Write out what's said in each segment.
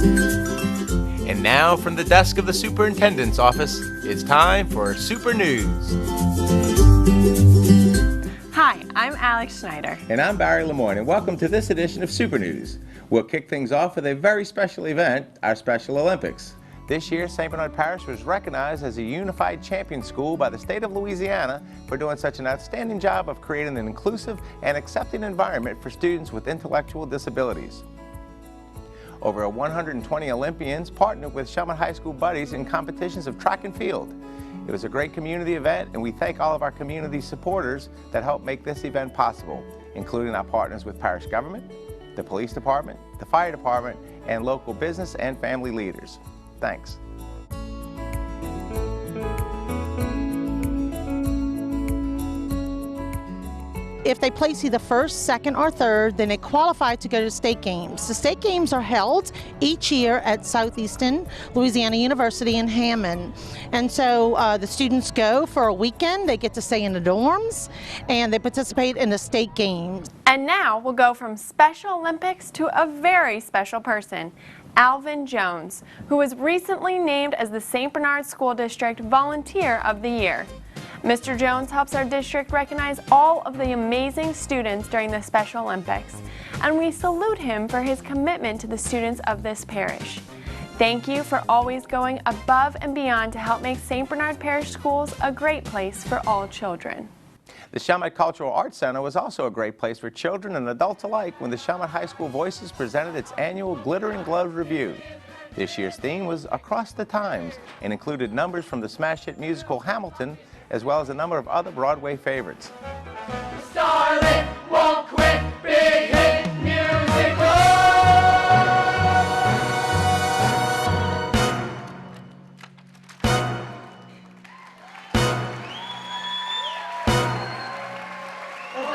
And now from the desk of the superintendent's office, it's time for Super News. Hi, I'm Alex Schneider. And I'm Barry Lemoyne, and welcome to this edition of Super News. We'll kick things off with a very special event, our Special Olympics. This year, St. Bernard Parish was recognized as a unified champion school by the state of Louisiana for doing such an outstanding job of creating an inclusive and accepting environment for students with intellectual disabilities. Over 120 Olympians partnered with Shellman High School Buddies in competitions of track and field. It was a great community event, and we thank all of our community supporters that helped make this event possible, including our partners with parish government, the police department, the fire department, and local business and family leaders. Thanks. If they place either first, second, or third, then they qualify to go to state games. The state games are held each year at Southeastern Louisiana University in Hammond. And so the students go for a weekend, they get to stay in the dorms, and they participate in the state games. And now we'll go from Special Olympics to a very special person, Alvin Jones, who was recently named as the St. Bernard School District Volunteer of the Year. Mr. Jones helps our district recognize all of the amazing students during the Special Olympics, and we salute him for his commitment to the students of this parish. Thank you for always going above and beyond to help make St. Bernard Parish Schools a great place for all children. The Shellman Cultural Arts Center was also a great place for children and adults alike when the Shellman High School Voices presented its annual Glitter and Gloves Review. This year's theme was Across the Times and included numbers from the smash hit musical Hamilton, as well as a number of other Broadway favorites. Starlet won't quit, big hit musical.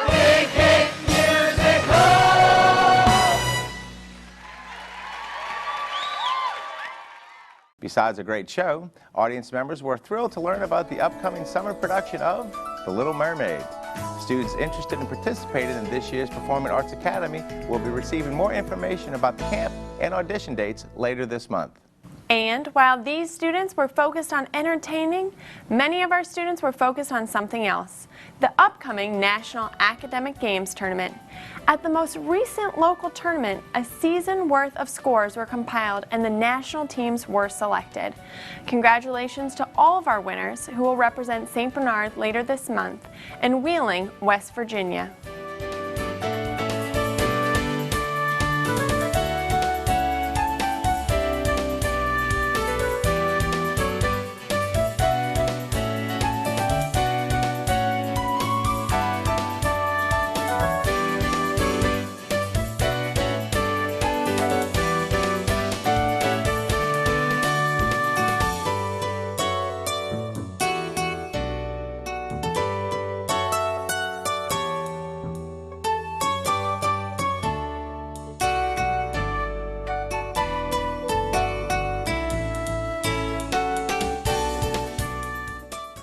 Big hit musical. Besides a great show, audience members were thrilled to learn about the upcoming summer production of The Little Mermaid. Students interested in participating in this year's Performing Arts Academy will be receiving more information about the camp and audition dates later this month. And while these students were focused on entertaining, many of our students were focused on something else, the upcoming National Academic Games Tournament. At the most recent local tournament, a season worth of scores were compiled and the national teams were selected. Congratulations to all of our winners who will represent St. Bernard later this month in Wheeling, West Virginia.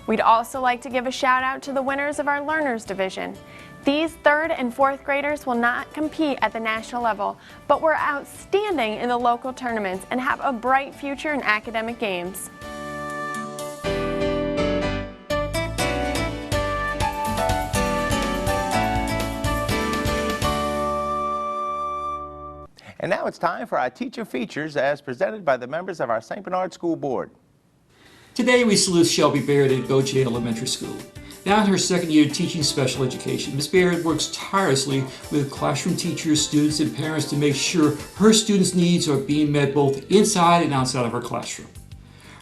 We'd also like to give a shout out to the winners of our Learners Division. These 3rd and 4th graders will not compete at the national level, but were outstanding in the local tournaments and have a bright future in academic games. And now it's time for our teacher features as presented by the members of our St. Bernard School Board. Today we salute Shelby Baird at Gaucher Elementary School. Now in her 2nd year teaching special education, Ms. Baird works tirelessly with classroom teachers, students, and parents to make sure her students' needs are being met both inside and outside of her classroom.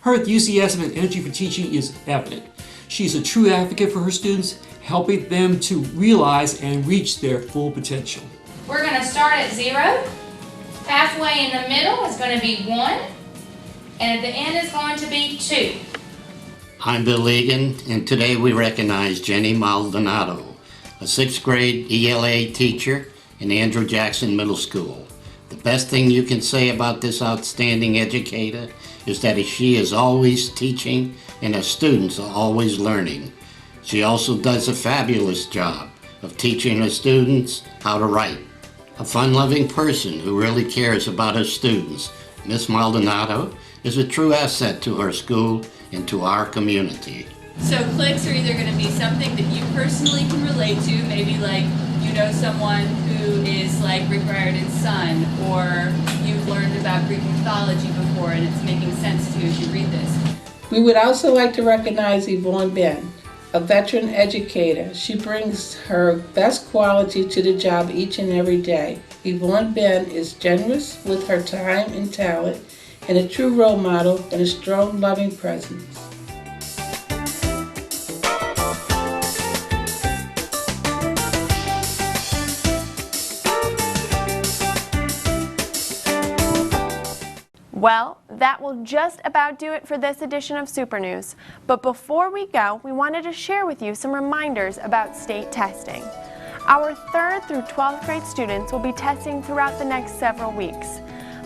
Her enthusiasm and energy for teaching is evident. She's a true advocate for her students, helping them to realize and reach their full potential. We're going to start at 0. Halfway in the middle is going to be 1. And at the end is going to be 2. I'm Bill Egan, and today we recognize Jenny Maldonado, a 6th grade ELA teacher in Andrew Jackson Middle School. The best thing you can say about this outstanding educator is that she is always teaching and her students are always learning. She also does a fabulous job of teaching her students how to write. A fun-loving person who really cares about her students Miss Maldonado is a true asset to our school and to our community. So clicks are either going to be something that you personally can relate to, maybe like you know someone who is like Rick Riordan's son, or you've learned about Greek mythology before and it's making sense to you as you read this. We would also like to recognize Yvonne Ben, a veteran educator. She brings her best quality to the job each and every day. Yvonne Ben is generous with her time and talent, and a true role model and a strong, loving presence. Well, that will just about do it for this edition of Super News. But before we go, we wanted to share with you some reminders about state testing. Our 3rd through 12th grade students will be testing throughout the next several weeks.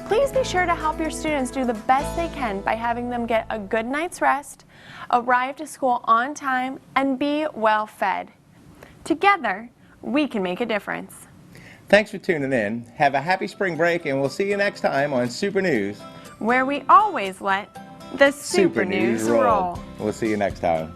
Please be sure to help your students do the best they can by having them get a good night's rest, arrive to school on time, and be well fed. Together, we can make a difference. Thanks for tuning in. Have a happy spring break, and we'll see you next time on Super News, where we always let the Super News roll. We'll see you next time.